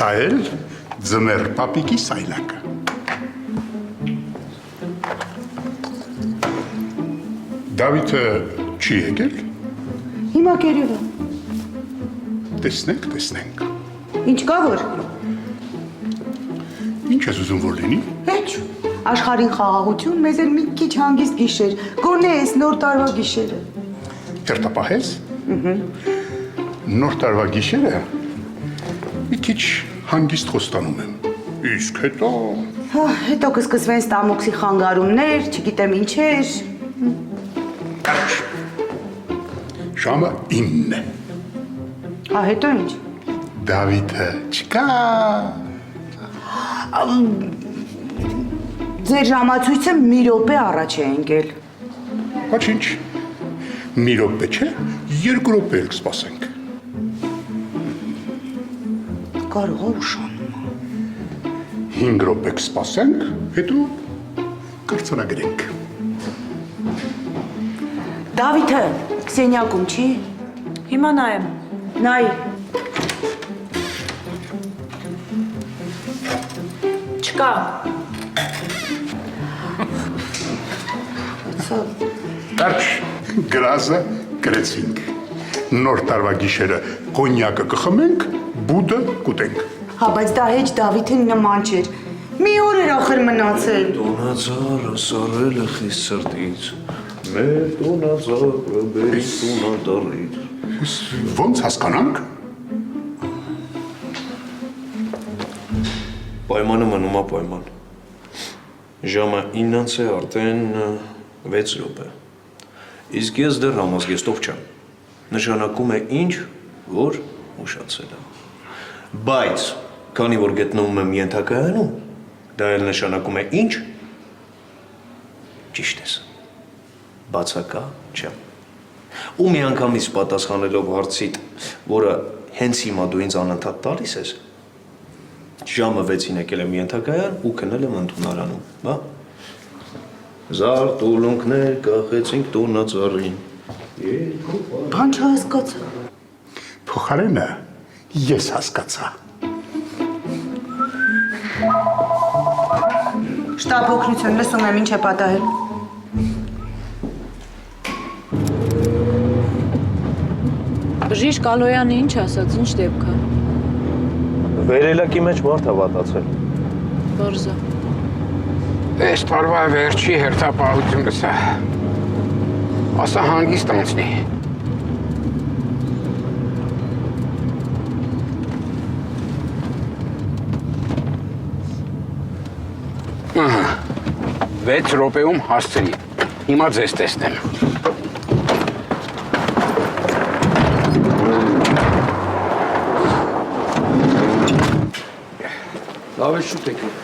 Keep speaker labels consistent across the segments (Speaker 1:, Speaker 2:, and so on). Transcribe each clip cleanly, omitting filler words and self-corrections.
Speaker 1: Սա էլ ձմեր պապիկի սայլակը։ Դավիթը չի եկել։
Speaker 2: Հիմա կերևը։
Speaker 1: Տեսնենք։
Speaker 2: Ինչ կա որ։
Speaker 1: Ինչ ես ուզում որ լինի։
Speaker 2: Հեչ։ Աշխարհին խաղաղություն, մեզ էլ մի քիչ հանգիստ գիշեր։ Գոնե էս նոր տարվա գիշերը։
Speaker 1: Հերթապահես։ Նոր տարվա գիշերը մի քիչ հանգիստ խոստանում եմ։ Իսկ
Speaker 2: հետո կսկսվեն ստամոքսի խանգարումներ, չգիտեմ ինչեր։
Speaker 1: Ժամը 9 է։
Speaker 2: Հետո ինչ։
Speaker 1: Դավիթը չկա։
Speaker 2: Ձեր ժամացույցը մի րոպե առաջ է ընկել։
Speaker 1: Ոչինչ։ Մի րոպե չէ, 2 րոպե էլ կսպասենք։
Speaker 2: Կարող է ուշանում։
Speaker 1: 5 րոպե կսպասենք, հետո կրծրագրենք։
Speaker 2: Դավիթը սենյակում չի։
Speaker 3: Հիմա նայեմ։
Speaker 2: Նայ։
Speaker 3: Չկա։
Speaker 1: Կարճ գրազը գրեցինք։ Նոր տարվա գիշերը կոնյակը կխմենք, բուդը կուտենք։
Speaker 2: Հա, բայց դա հեչ Դավիթին նման չէր։ Մի օր էր ախր մնացել։
Speaker 4: Տոնածառը սարել է խիստ սրտից, մեր տոնածառը բերի տոնատարից։
Speaker 1: Ոնց հասկանանք։
Speaker 4: Պայմանը մնում է պայման։ Ժամը 9 է արդեն 6 րոպե։ Իսկ ես դեռ համազգեստով չեմ։ Նշանակում է ինչ, որ ուշացել եմ։ Բայց, քանի որ գտնվում եմ ենթակայանում, դա էլ նշանակում է ինչ։ Ճիշտ ես։ Բացակա չեմ։ Ու միանգամից պատասխանելով հարցիդ, որը հենց հիմա դու ինձ անընդհատ տալիս ես, ժամը 6-ին եկել եմ ենթակայան ու քնել եմ ընդունարանում, բա։ Զար տուլունքներ կախեցինք տոնածառին։
Speaker 2: Բան չհասկացա։
Speaker 1: Փոխարենը ես հասկացա։
Speaker 2: Շտապ օգնություն, լսում եմ ինչ է պատահել։
Speaker 3: Բժիշկ Ալոյանը ինչ ասաց, ինչ դեպք է։
Speaker 4: Վերելակի մեջ մարդ է վատացել։
Speaker 3: Բարձա։
Speaker 5: Այս տարվա վերջի հերթապահությունս է։ Ասա հանգիստ անցնի։ Ահա, 6 րոպեում հասցրի։ Հիմա ձեզ տեսնեմ։
Speaker 4: Լավ է շուտ եկեք։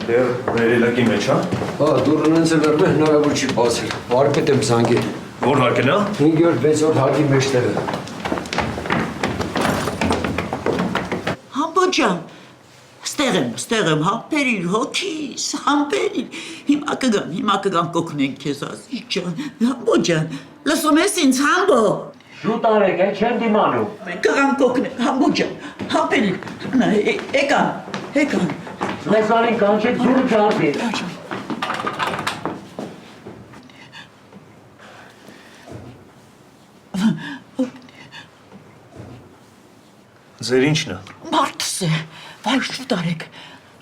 Speaker 4: Դեռ վերելակի մեջ, հա։
Speaker 6: Հա, դուրն ինձ է վերում է հնարավոր չի բացել։ Վարկետ եմ զանգել։
Speaker 4: Որ հարկն է։
Speaker 6: 5-6 հարկի մեջտեղը։
Speaker 7: Համբոջան, ստեղ եմ, համբերիր, հոգիս, համբերիր, հիմա կգամ կօգնենք քեզ ազիջան, Համբոջան, լսում ես ինձ, Համբո։
Speaker 8: Շուտ արեք, չեմ դիմանում։
Speaker 7: Կգամ կօգնենք, Համբոջան, համբերիր, եկան։
Speaker 8: Լեսարին կանչեք ձուրը չարդի։
Speaker 4: Ձեր ինչն է։
Speaker 7: Մարդս է, վայ շուտ արեք,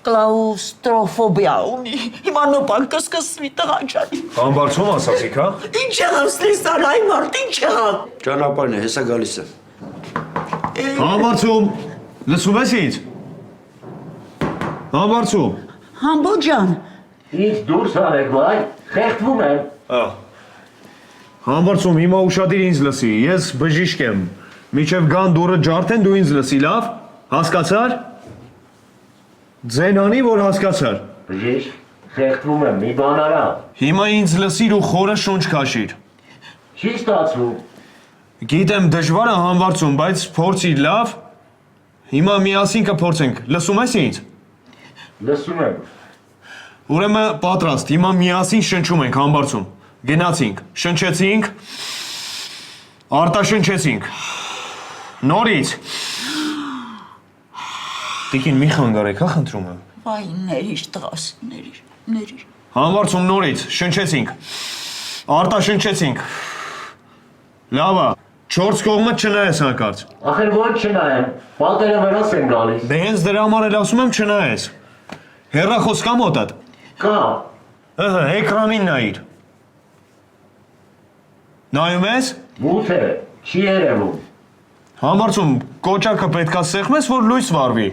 Speaker 7: կլաուստրոֆոբիա ունի, հիմա նոպան կսկսվի տղաճանի։
Speaker 4: Համբարձում ասացիք, հա։
Speaker 7: Ինչ եղավ Սլիսան, այ մարդ, ինչ եղավ։
Speaker 6: Ճանապարհն է, հեսա գալիս է։
Speaker 4: Համբարձում։ Լսում ես ինձ։ Համբարձում։
Speaker 7: Համբոջան։
Speaker 8: Ինչ դուրս արեք, վայ, խեղդվում եմ։
Speaker 4: Համբարձում, հիմա ուշադիր ինձ լսի, ես բժիշկ եմ։ Միջև գան դուրը ջարդեն դու ինձ լսի, լավ։ Հասկացար։ Ձեն անի, որ հասկացար։
Speaker 8: Բժիշկ, խեղդվում եմ, մի բան արա։
Speaker 4: Հիմա ինձ լսիր ու խորը շունչ քաշիր։
Speaker 8: Չի ստացվում։
Speaker 4: Գիտեմ դժվար է Համբարձում, բայց փորձիր, լավ։ Հիմա միասին կփորձենք, լսում ես ինձ։
Speaker 8: Լսում եմ։
Speaker 4: Ուրեմն պատրաստ, հիմա միասին շնչում ենք Համբարձում։ Գնացինք, շնչեցինք, Արտաշնչեցինք։ Նորից։ Տիկին մի խանգարեք, հա խնդրում եմ։
Speaker 7: Վայ, ներիր տղաս, ներիր։
Speaker 4: Համարցում նորից, շնչեցինք։ Արտաշնչեցինք։ Լավ է, 4 կողմը չնայես հանկարծ։
Speaker 8: Ախր ոչ չնայեմ, պատերը վրաս են գալիս։
Speaker 4: Դե հենց դրա համար էլ ասում եմ չնայես։ Հեռախոս կա մոտդ։
Speaker 8: Կա,
Speaker 4: Ըհը, էկրանին նայիր։ Նայում ես։
Speaker 8: մութ է, չի երևում։
Speaker 4: Համարցում կոճակը պետքա սեղմես, որ լույս վառվի։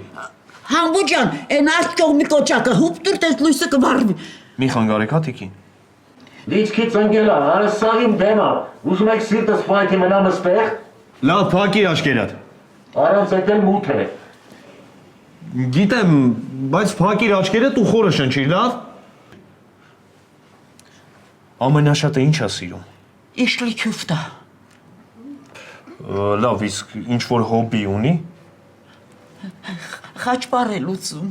Speaker 7: Համբո ջան, այն արդ կողմի կոճակը հուպ տուր տես լույսը կվառվի։
Speaker 4: Մի խանգարեք, հա տիկին։
Speaker 8: Լիցքից ընկելա, արը սաղիմ դեմա, ուզում եք սիրտս պայթի մնամ ստեղ,
Speaker 4: Լավ, փակիր աչքերդ։
Speaker 8: առանց էդ էլ մութ է։
Speaker 4: Գիտեմ, բայց փակիր աչքերդ ու խորը շնչիր, լավ։ Ամենաշատը ինչ է սիրում։
Speaker 7: Իշլի քյուֆտա։
Speaker 4: Լավ, իսկ ինչ որ հոբի ունի։
Speaker 7: Խաչպար է լուծում։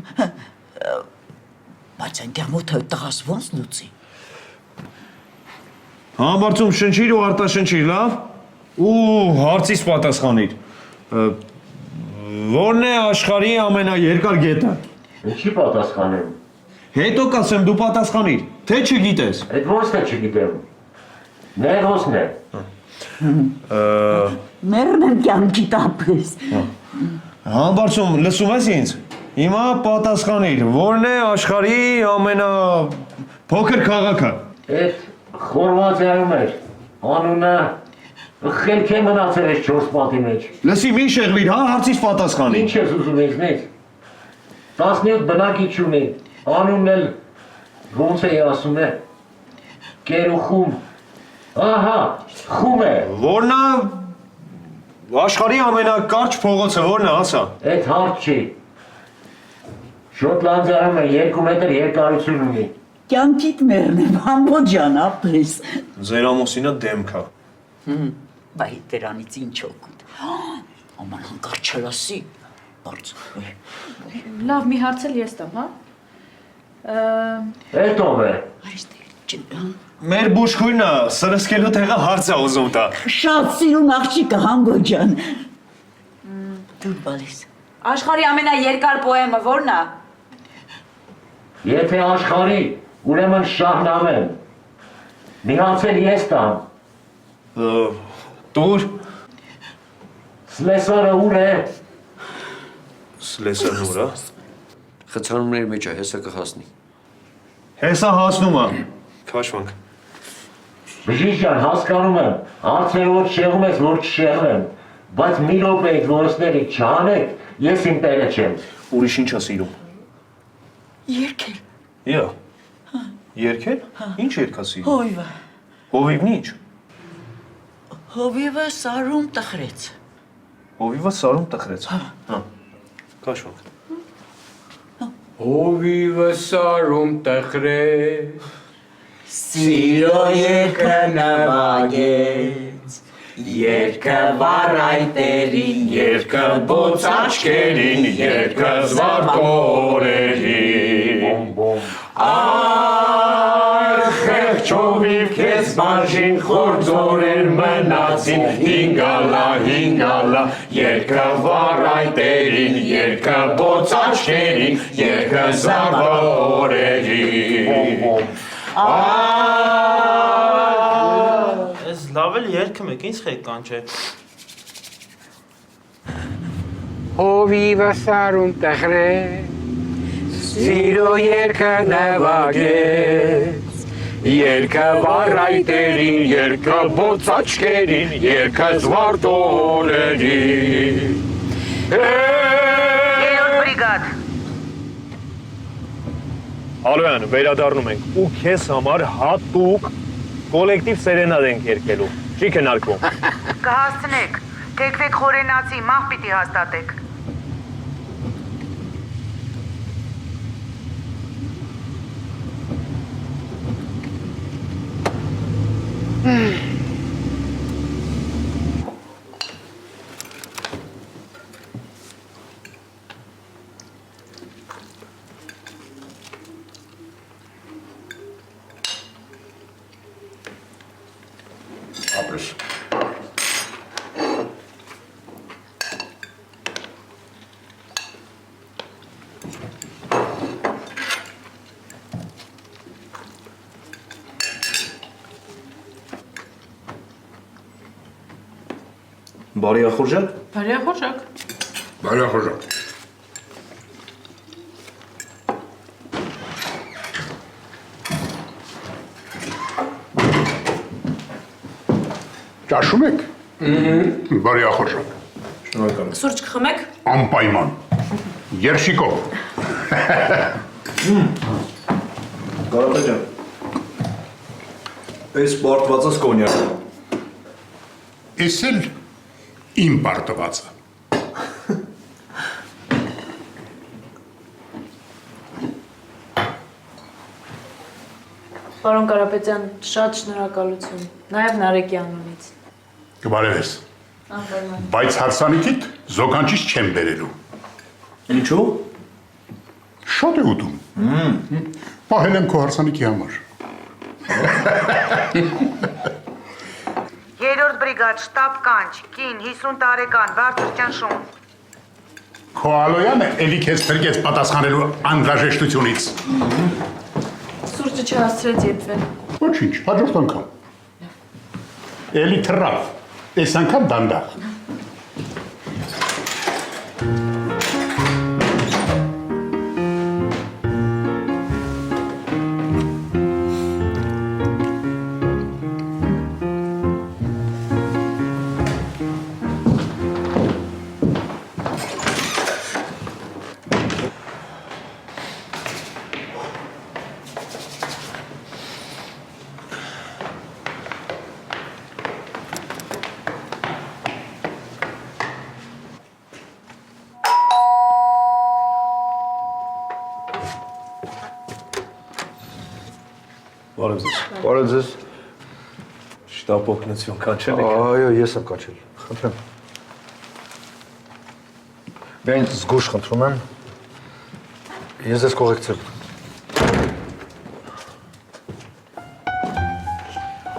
Speaker 7: Բայց այնտեղ մութը տղաս ոնց լուծի։
Speaker 4: Համարցում շնչիր ու արտաշնչիր, լավ։ Ու հարցիս պատասխանիր։ Որն է աշխարհի ամենաերկար գետը։
Speaker 8: Ինչի պատասխանեմ։
Speaker 4: Հետո կասեմ դու պատասխանիր, թե չգիտես։
Speaker 8: Այդ ոնց է չգիտեմ։ Նեղոսն է։
Speaker 7: Մերն եմ կյանքի տապես։
Speaker 4: Համբարձում, լսում ես ինձ։ Հիմա պատասխանիր, որն է աշխարհի ամենափոքր քաղաքը։
Speaker 8: Այդ Խորվաթիայում էր, անունը խելք է մնացել ես 4 պատի մեջ։
Speaker 4: Լսի, մի շեղվիր, հա, հարցիս պատասխանի։
Speaker 8: Ինչ ես ուզում ինձնից։ 17 բնակիչ ունի, անունն էլ ոնց է ասում է։ Կերուխում։ Ահա, խում է։
Speaker 4: Որն է աշխարհի ամենակարճ փողոցը, որն է, ասա։
Speaker 8: Այդ հարց չի։ Շոտլանդիայում է 2 մետր երկարություն ունի։
Speaker 7: Կյանքիդ մերն եմ, համբո ջան, ապես։
Speaker 4: Ձեր ամուսինը դեմքա։
Speaker 7: Բայ դրանից ինչ օգուտ։ Աման հանկարծ չլասի։ Բարձ։
Speaker 3: Լավ, մի հարց էլ ես տամ, հա։
Speaker 8: Այդ ով է։
Speaker 4: Մեր բուժքույնը սրսկելու տեղը հարց է ուզում տա։
Speaker 7: Շատ սիրուն աղջիկը, համբո ջան։ Դու բալիս։
Speaker 3: Աշխարհի ամենաերկար պոեմը ո՞րն է։
Speaker 8: Եթե աշխարհի, ուրեմն Շահնամեն։ Մի հացել ես տամ։
Speaker 4: Տուր։
Speaker 8: Սլեսարը ուր է։
Speaker 4: Սլեսան ուր է։
Speaker 6: Խցանումների մեջ է, հեսա կհասնի։
Speaker 4: Հեսա հասնում է։ Քաշվանք։
Speaker 8: Բժիշկան, հասկանում եմ, հարցեր որ շեղում ես, որ չշեղվեմ, բայց մի րոպե այդ որսների չանեք, ես իմ տերը չեմ։
Speaker 4: Ուրիշ ինչ է սիրում։
Speaker 7: Երկել։
Speaker 4: Յա։ Երկել։ Ինչ երգա սիրում։
Speaker 7: Հովիվը։
Speaker 4: Հովիվն ինչ։
Speaker 7: Հովիվը սարում տխրեց։
Speaker 4: Հովիվը սարում տխրեց։ Հա։ Քաշվանք։
Speaker 5: Հովիվը սարում տխրեց,
Speaker 7: Սիրո երկը նվագեց, երկը վարայտերին,
Speaker 4: Երկը բոց աչքերին, երկը զվարթորերին։ Ախ, հովիվ քեզ բաժին խորձորեր մնացին, հինգալա, երկը վարայտերին, երկը բոց աչքերին, երկը զվարթորերին։
Speaker 9: Ես լավ էլ երգում եք, ինձ խեք կանչե։
Speaker 5: հովիվը սարում տխրեց, սիրո երկը նվագեց, երկը վարայտերին, երկը բոց աչքերին, երկը զվարթորերին։
Speaker 2: Բրիգադ։
Speaker 4: Ալոյան, վերադառնում ենք ու քեզ համար հատուկ կոլեկտիվ սերենադ ենք երգելու։ Չի քննարկվում։
Speaker 2: Կհասցնեք, թեքվեք խորենացի, մահ պիտի հաստատեք։
Speaker 6: Ապրես։
Speaker 4: Բարի ախորժակ։
Speaker 3: Բարի ախորժակ։
Speaker 1: Բարի ախորժակ։ Ճաշում եք։ Բարի ախորժակ։
Speaker 4: Շնորհակալ եմ։
Speaker 3: Սուրճ կխմեք։
Speaker 1: Անպայման։ Երշիկով։
Speaker 4: Կարապետյան։ Այս պարտվածս կոնյակը։
Speaker 1: Էս էլ իմ պարտվածը։
Speaker 3: Պարոն Կարապետյան, շատ շնորհակալություն։ Նաև Նարեկի անունից։
Speaker 1: Կբարևես։
Speaker 3: Անպայման։
Speaker 1: Բայց հարսանիքիդ զոկանչից չեմ բերելու։
Speaker 4: Ինչու՞։
Speaker 1: Շատ է ուտում։ Պահել եմ քո հարսանիքի համար։
Speaker 2: Երրորդ բրիգադ, շտաբ կանչ, կին, 50 տարեկան, բարձր ճնշում։
Speaker 1: Քո ալոյանը էլի քեզ փրկեց պատասխանելու անհրաժեշտությունից։
Speaker 3: Սուրճը չհասցրեց եփվել։
Speaker 1: Ոչինչ, հաջորդ անգամ։ Էլի թռավ, այս անգամ դանդաղ։
Speaker 4: Բարև ձեզ։
Speaker 6: Բարև ձեզ։
Speaker 4: Շտապ օգնություն կանչել եք։
Speaker 6: Այո, ես եմ կաչել։ Խնդրեմ։ Միայն զգուշ խնդրում եմ։ Ես ես կողեկցել։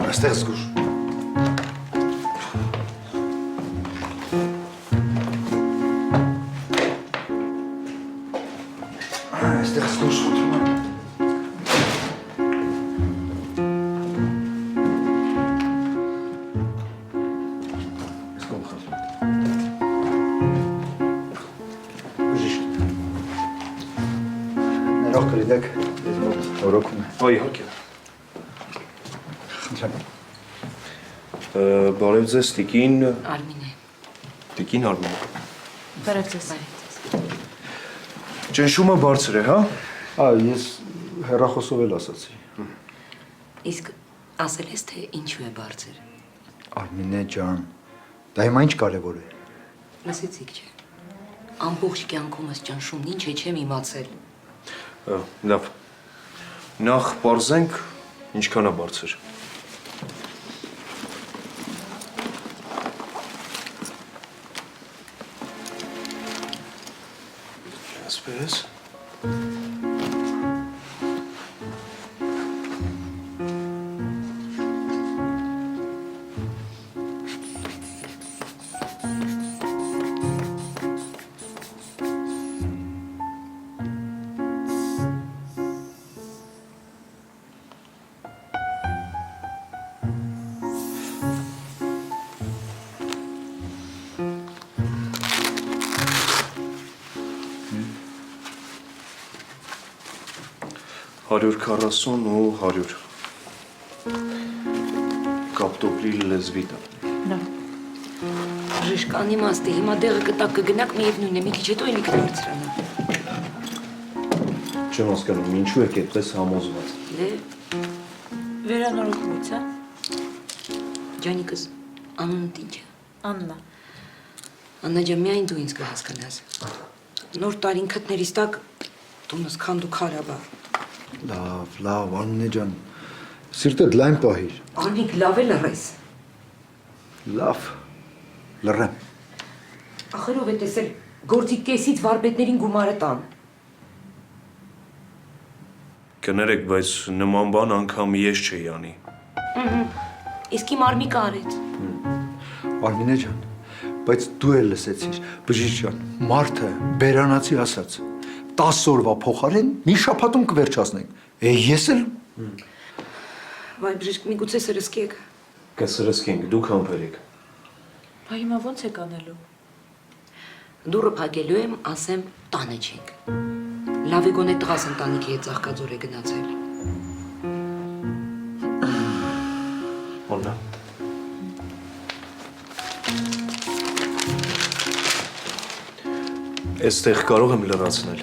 Speaker 6: Այստեղ զգուշ։ Այստեղ զգուշ խնդրում եմ։ Ներող կլինեք, ես մոտ օրոքում է։
Speaker 4: Այ իհարկե։
Speaker 6: Խնդրեմ։
Speaker 4: Բարև ձեզ, տիկին։
Speaker 3: Արմինե։
Speaker 4: Տիկին Արմին։
Speaker 3: Բարև ձեզ։
Speaker 4: Ճնշումը բարձր է, հա։
Speaker 6: Ես հեռախոսով էլ ասացի։
Speaker 10: Իսկ ասել ես, թե ինչու է բարձր։
Speaker 6: Արմինե ջան, դա հիմա ինչ կարևոր է։
Speaker 10: Լսեցիք չէ։ Ամբողջ կյանքումս ճնշումն ինչ է չեմ իմացել։
Speaker 4: Լավ։ Նախ պարզենք ինչքան է բարձր։ Այսպես։ Հարյուր 40 ու 100 կապտոպլի լեզվի տա։
Speaker 10: Բժիշկ անիմաստ է, հիմա դեղը կտակ կգնաք միևնույն է, մի քիչ հետո էլի կդարձրանա։
Speaker 4: Չեմ հասկանում, ինչու եք այդպես համոզված։
Speaker 10: Դե
Speaker 3: Վերանորոգումից, հա։
Speaker 10: ջանիկս անունդ ինչ է։
Speaker 3: Աննա։
Speaker 10: Աննա ջան, միայն դու ինձ կհասկանաս։ Նոր տարին քթներիս տակ տունս քանդու քարաբա։
Speaker 6: Լավ, Արմինե ջան, սիրտդ լայն պահիր։
Speaker 10: Արմիկ լավ է լռես։
Speaker 6: Լավ, լռեմ։
Speaker 10: Ախր ով է տեսել գործի կեսից վարպետներին գումարը տան։
Speaker 4: Կներեք, բայց նման բան անգամ ես չէի անի։
Speaker 10: Իսկ իմ Արմիկը արեց։
Speaker 6: Արմինե ջան, բայց դու էլ լսեցիր, բժիշկ ջան, մարդը բերանացի ասաց, 10 օրվա փոխարեն մի շաբաթում կվերջացնենք։ Ես էլ
Speaker 10: Վայ, բժիշկ, միգուցե սրսկեք։
Speaker 4: Կսրսկենք, դուք համբերեք։
Speaker 3: Բա հիմա ո՞նց եք անելու։
Speaker 10: Դուրը փակելու եմ, ասեմ տանը չենք։ Լավ է գոնե տղաս ընտանիքի հետ ծաղկաձոր է գնացել։
Speaker 4: Հոնա։ Այստեղ կարող եմ լրացնել։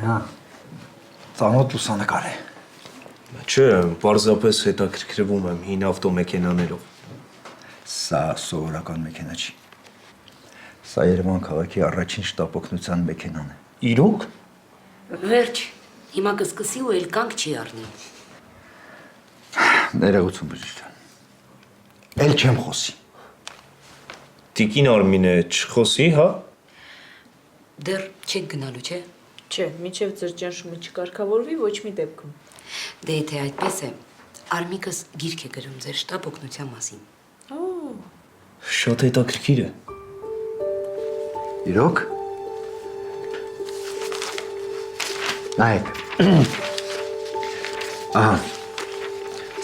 Speaker 6: Հա։ Ծանոթ լուսանկար է։
Speaker 4: Չէ, պարզապես հետաքրքրվում եմ հին ավտոմեքենաներով։
Speaker 6: Սա սովորական մեքենա չի։ Սա Երևան քաղաքի առաջին շտապօգնության մեքենան է։
Speaker 4: Իրոք։
Speaker 10: Վերջ, հիմա կսկսի ու էլ կանգ չի առնի։
Speaker 6: Ներողություն բժիշկ ջան։ Էլ չեմ խոսի։
Speaker 4: Տիկին Արմինե, չխոսի, հա։
Speaker 10: Դեռ չեք գնալու, չէ։
Speaker 3: Չէ, միջև ձեր ճնշումը չկարգավորվի ոչ մի դեպքում։
Speaker 10: Դե եթե այդպես է, Արմիկս գիրք է գրում ձեր շտապ օգնության մասին։
Speaker 4: Շատ հետաքրքիր է։
Speaker 6: Իրոք։ Նայեք։ Ահա։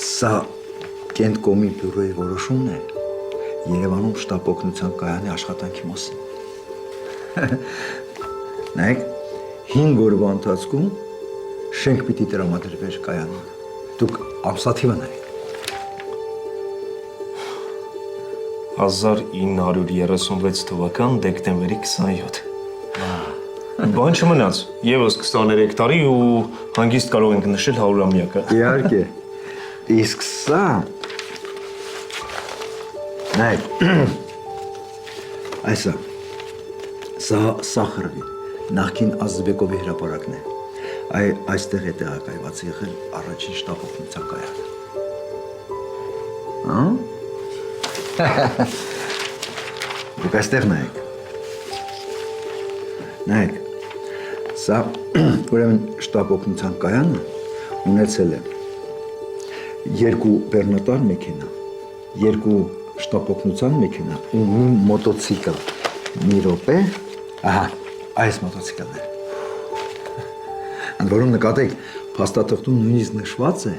Speaker 6: Սա Կենտկոմի բյուրոյի որոշումն է Երևանում շտապ օգնության կայանի աշխատանքի մասին։ Նայեք, 5 օրվա ընթացքում շենք պիտի տրամադրվեր կայանում։ Դուք ամսաթիվը նայեք։
Speaker 4: 1936 թվական դեկտեմբերի 27։ Բան չմնաց, եւս 23 տարի ու հանգիստ կարող ենք նշել 100-ամյակը։
Speaker 6: Իհարկե։ Իսկ սա նայեք։ Այսա։ Սա Սախարովի նախկին Ազզբեկովի հրապարակն է։ Այստեղ է տեղակայված եղել առաջին շտապ օգնության կայանը։ Հա։ Դուք այստեղ նայեք։ Նայեք։ Սա ուրեմն շտապ օգնության կայանը ունեցել է 2 բեռնատար մեքենա, 2 շտապ օգնության մեքենա ու մի մոտոցիկլ։ Մի րոպե, ահա, այս մոտոցիկլն է։ Ընդ որում նկատեք, փաստաթղթում նույնիսկ նշված է,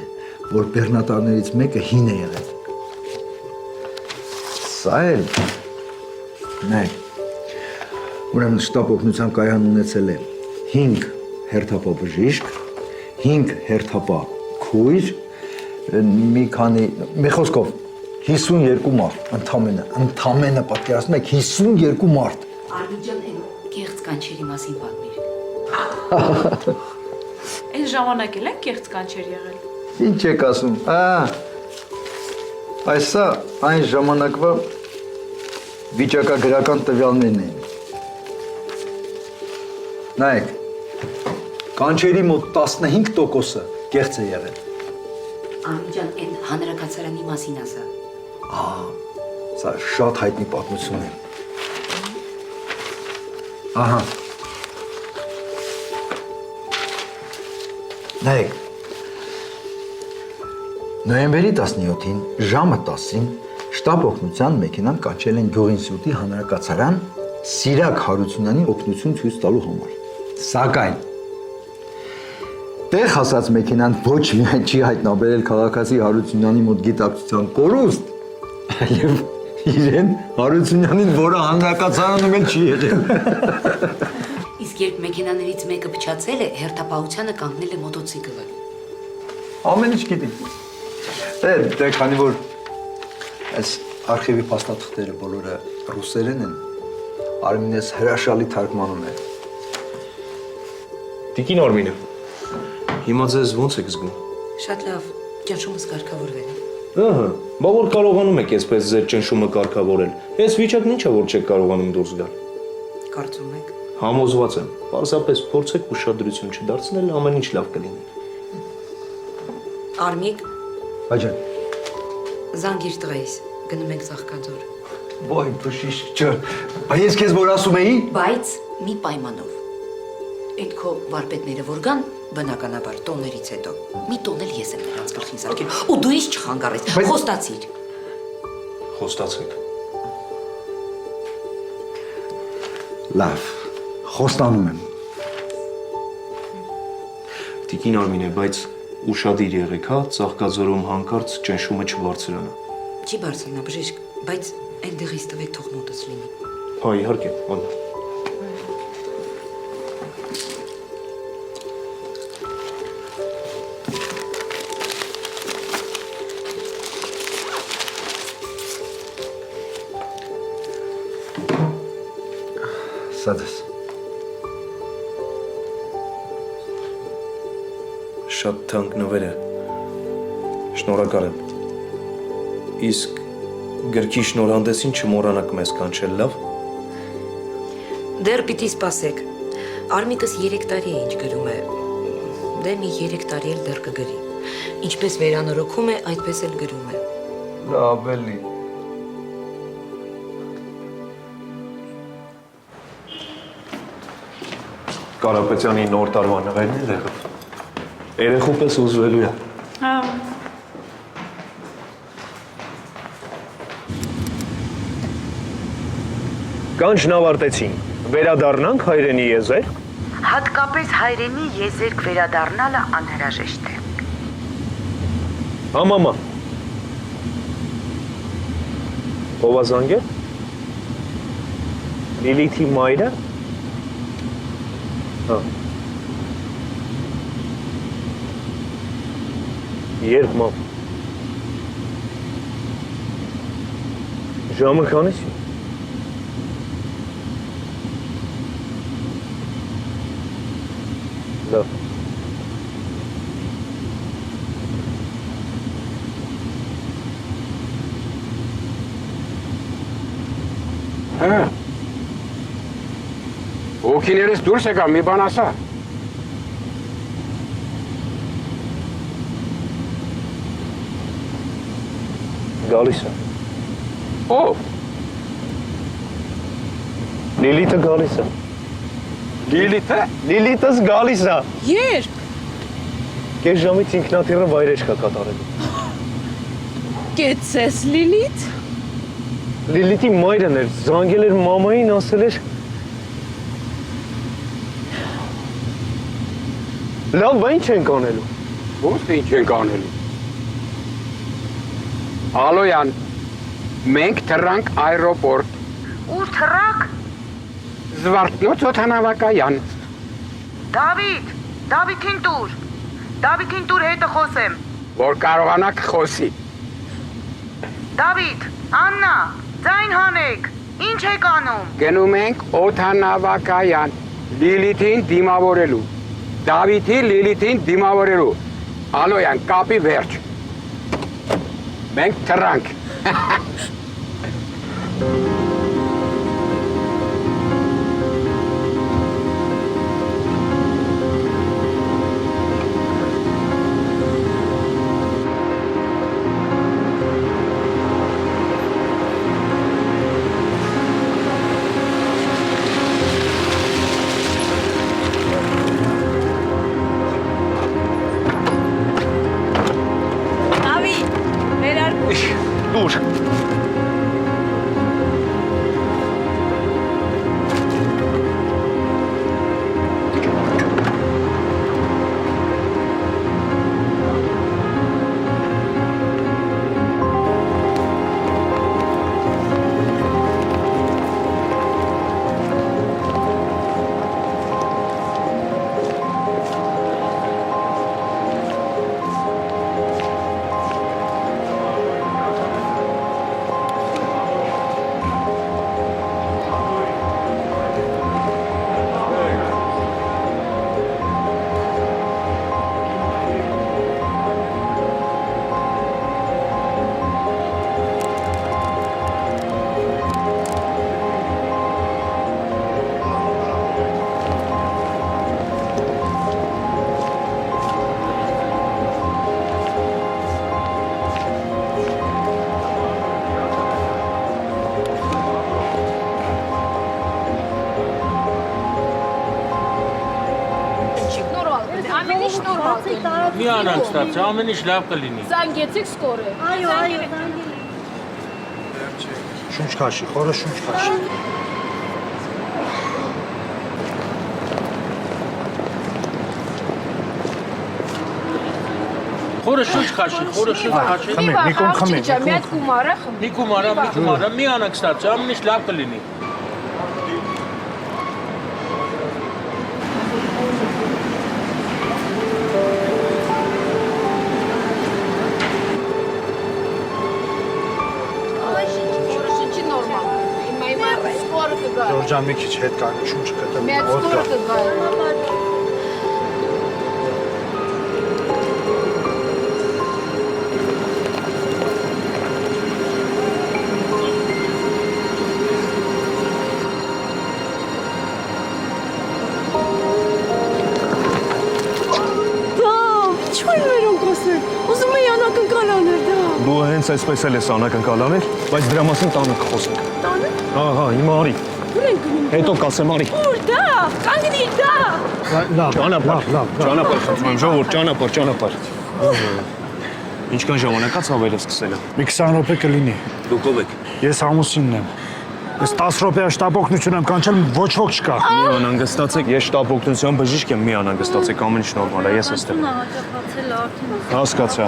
Speaker 6: որ բեռնատարներից մեկը հին է եղել։ Սա էլ, նայեք, ուրեմն շտապ օգնության կայան ունեցել է 5 հերթապա բժիշկ, 5 հերթապա քույր, մի քանի, մի խոսքով 52 մարդ, ընդամենը պատկերացնում եք 52 մարդ։
Speaker 10: Արմիջան են կեղծ կանչերի մասին պատմիր։
Speaker 3: Այս ժամանակ էլ են կեղծ կանչեր եղել։
Speaker 6: Ինչ եք ասում, այսա այն ժամանակվա վիճակագրական տվյալներն էին։ Նայեք, կանչերի մոտ 15%-ը կեղծ է եղել։
Speaker 10: Արմիջան են հանրակացարանի մասին ասա։
Speaker 6: Սա շատ հայտնի պատմություն է։ Ահա։ Նայեք, նոյեմբերի 17-ին ժամը 10-ին շտապ օգնության մեքենան կանչել են Գյուղինստիտուտի հանրակացարան Սիրակ Հարությունյանի օգնություն ցույց տալու համար։ Սակայն տեղ հասած մեքենան ոչ միայն չի հայտնաբերել քաղաքացի Հարությունյանի մոտ գիտակցության կորուստ, այլև իրեն Հարությունյանին, որը հանրակացարանում էլ չի եղել։
Speaker 10: Իսկ երբ մեքենաներից մեկը փչացել է, հերթապահությանը կանգնել է մոտոցիկլը։
Speaker 6: Ամեն ինչ գիտի։ Դե քանի որ այս արխիվի փաստաթղթերը բոլորը ռուսերեն են, Արմինես հրաշալի թարգմանում է։
Speaker 4: Տիկին Արմինե, հիմա ձեզ ո՞նց եք զգում։
Speaker 10: Շատ լավ, ճնշումս կարգավորվել է։
Speaker 4: Ահա, բա որ կարողանում եք այսպես ձեր ճնշումը կարգավորել։ Այս վիճակն ի՞նչ է, որ չեք կարողանում դուրս գալ։
Speaker 10: Կարծում եք։
Speaker 4: Համոզված եմ, պարզապես փորձեք ուշադրություն չդարձնել, ամեն ինչ լավ կլինի։
Speaker 10: Արմիկ,
Speaker 6: Աջան։
Speaker 10: զանգիր տղայիս, գնում ենք Ծաղկաձոր։
Speaker 6: Ոայ բժիշկ ջան, բայց ես քեզ որ ասում էի։
Speaker 10: Բայց մի պայմանով։ Այդ քո վարպետները որ գան, բնականաբար տոներից հետո մի տոն էլ ես եմ նրանց գլխին սարքել, ու դու ինձ չխանգարես, խոստացիր։
Speaker 4: Խոստացեք։
Speaker 6: Լավ, խոստանում եմ։
Speaker 4: Տիկին Արմին է, բայց ուշադիր եղեք, հա, Ծաղկաձորում հանկարծ ճնշումը չբարձրանա։
Speaker 10: Չի բարձրանա, բժիշկ, բայց այնտեղից տվեք թող մոտս լինի։
Speaker 4: Հա, իհարկե, ոնց։
Speaker 6: Սա դες։
Speaker 4: Շատ թանկ նվեր է։ Շնորհակալ եմ։ Իսկ գրքի շնորհանդեսին չմոռանաք մեզ կանչել, լավ։
Speaker 10: Դեռ պիտի սպասեք։ Արմիկս 3 տարի է ինչ գրում է։ Դե մի 3 տարի էլ դեռ կգրի։ Ինչպես վերանորոգում է, այդպես էլ գրում է։
Speaker 4: Լավ էլի։ Կարապետյանի նոր տարվա նվերն է եղել։ Երեխու պես ուզվելու է։ Կանչն ավարտեցին։ Վերադառնանք հայրենի եզերք։
Speaker 2: Հատկապես հայրենի եզերք վերադառնալը անհրաժեշտ է։
Speaker 4: Հա, մամա։ Ո՞վ է զանգել։ Լիլիթի մայրը։ Հա։ Երբ մամ։ Ժամը քանիսի։ Լավ։
Speaker 5: Հա։ Օքիներս դուրս եկա, մի բան ասա։
Speaker 4: Գալիս է։
Speaker 5: Ո՞վ։
Speaker 4: Լիլիթը գալիս է։
Speaker 5: Լիլիթը։
Speaker 4: Լիլիթս գալիս է։
Speaker 3: Երբ։
Speaker 4: Կես ժամից ինքնաթիռը վայրեջք է կատարելու։
Speaker 3: Կեցես Լիլիթ։
Speaker 4: Լիլիթի մայրն էր, զանգել էր մամային, ասել էր լավ, բա ինչ ենք անելու։
Speaker 5: Ո՞ց թե ինչ ենք անելու։ Ալոյան, մենք թռանք այրոպորտ։
Speaker 2: Ուր թռակ։
Speaker 5: Զվարթնոց օդանավակայան։
Speaker 2: Դավիթին տուր հետը խոսեմ։
Speaker 5: Որ կարողանաք խոսի։
Speaker 2: Դավիթ, Աննա, ձայն հանեք, ինչ եք անում։
Speaker 5: Գնում ենք օդանավակայան, Լիլիթին դիմավորելու։ Դավիթի Լիլիթին դիմավորելու։ Ալոյան, կապի վերջ։ Մենք թռանք։
Speaker 3: Ավի, վերարկու։
Speaker 4: Դուր։
Speaker 3: Ամեն ինչ նորմալ է։
Speaker 8: Մի անանք ստացի, ամեն ինչ լավ կլինի։
Speaker 3: Զանգեցիք սկորը։ Այո,
Speaker 9: Շունչ քաշի, խորը շունչ քաշի։
Speaker 8: Խորը շունչ քաշի, խորը շունչ քաշի։
Speaker 3: մի կոմ խմի։ Մի հատ գումարը խմի։
Speaker 8: Մի գումարա, մի անանք ստացի, ամեն ինչ լավ կլինի։
Speaker 3: Շնչի նորմալ։ Հիմա սկորը կգա։
Speaker 9: Ջորջան մի քիչ հետ կանի, շունչ կտեմ։
Speaker 3: Մի հատ սկորը կգա։
Speaker 4: Դու հենց այսպես էլ ես անակնկալանել, բայց դրա մասին տանը կխոսենք։ Տանը։ Ահա, հիմա արի։
Speaker 3: Ուր ենք գնում։
Speaker 4: Հետո կասեմ արի։
Speaker 3: Ուր դա։ Կանգնի դա։
Speaker 9: Լավ,
Speaker 4: Ճանապարհ խնդրում եմ, ժողովուրդ, ճանապարհ։ Ինչքան ժամանակ է ցավերը սկսել։
Speaker 9: մի 20 րոպե կլինի։
Speaker 4: Դուք ով եք։
Speaker 9: Ես ամուսինն եմ։ Ես 10 րոպեա շտապ օգնություն եմ կանչել, ոչ ոք չկա։
Speaker 4: Մի անհանգստացեք, ես շտապ օգնության բժիշկ եմ, մի անհանգստացեք, ամեն ինչ նորմալ է, ես էստեղ։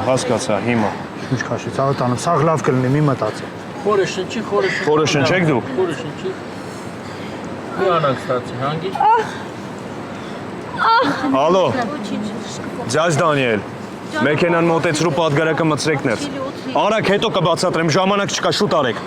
Speaker 4: Հասկացա, հիմա։
Speaker 9: Շունչ քաշի, ցավը տանում, սաղ լավ կլինի, մի մտածի։
Speaker 8: Խորը շնչի, խորը շնչի։
Speaker 4: Խորը շնչեք դուք։
Speaker 8: Խորը շնչի։ Մի անանք ստացի, հանգի։
Speaker 4: Ալո։ Ձյաձ Դանիել։ Մեքենան մոտեցրու պատգարակը մցրեք ներս։ Արագ հետո կբացատրեմ, ժամանակ չկա, շուտ արեք։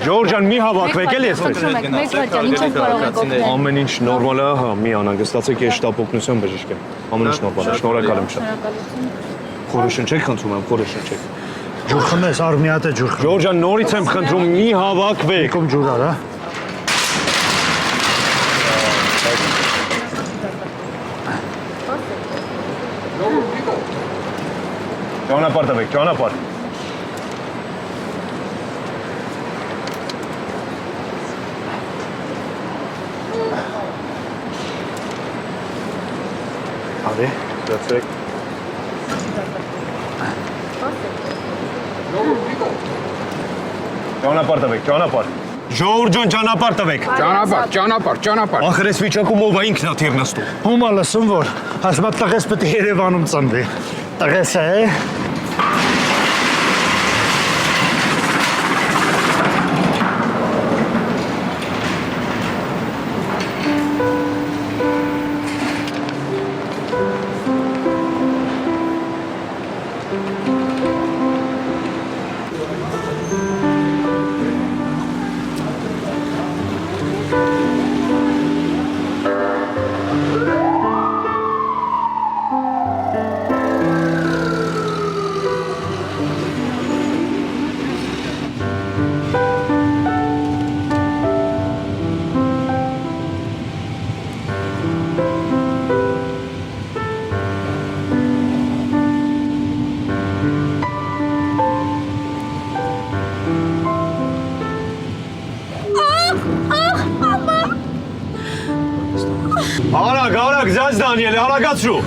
Speaker 4: Ջորջան, մի հավաքվեք էլ ես ես։
Speaker 3: Մեկ վաճան, ինչով կարող եք օգնել։
Speaker 4: Ամեն ինչ նորմալ է, հա, մի անհանգստացեք, ես շտապ օգնության բժիշկ եմ։ Ամեն ինչ նորմալ է, շնորհակալ եմ շատ։ Խորը շնչեք, խնդրում եմ, խորը շնչեք։
Speaker 9: Ջուր խմես, առ մի հատ է ջուր խմես։
Speaker 4: Ջորջան, նորից եմ խնդրում, մի հավաքվեք։
Speaker 9: Եկում ջուր արա։
Speaker 4: Ճանապարհ տվեք, ճանապարհ։
Speaker 9: Արի,
Speaker 4: Դրացեք։ Ճանապարհ տվեք, ճանապարհ։ Ժողովուրդ ջան, ճանապարհ տվեք։
Speaker 5: Ճանապարհ։
Speaker 4: Ախր այս վիճակում ով է ինքն է թիռ նստում։
Speaker 9: Հումա լսում որ, ասմա տղես պետք է Երևանում ծնվի։ Տղես է։
Speaker 4: Արագ, ձյաձ Դանիել, արագացրու։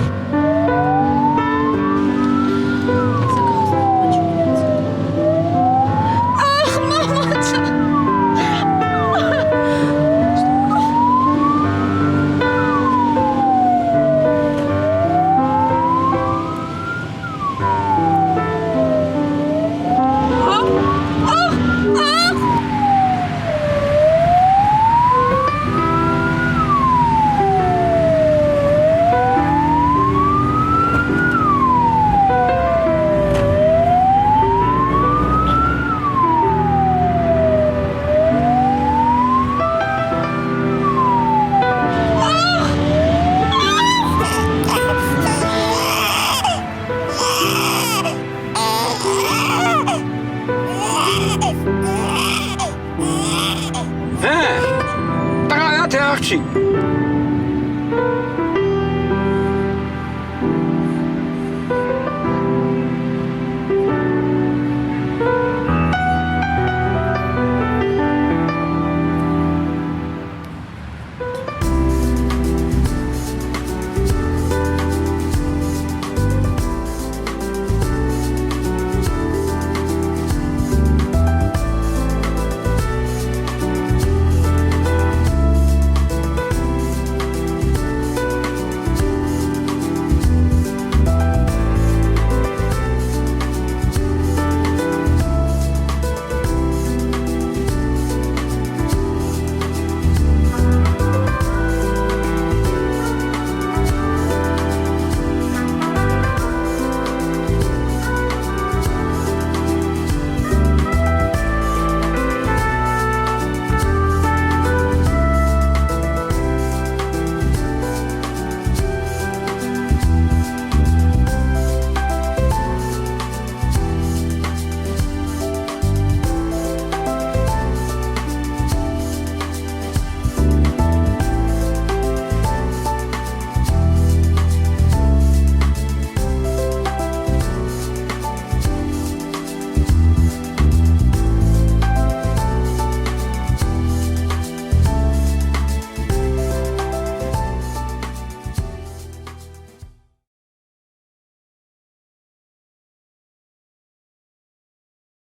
Speaker 11: չի։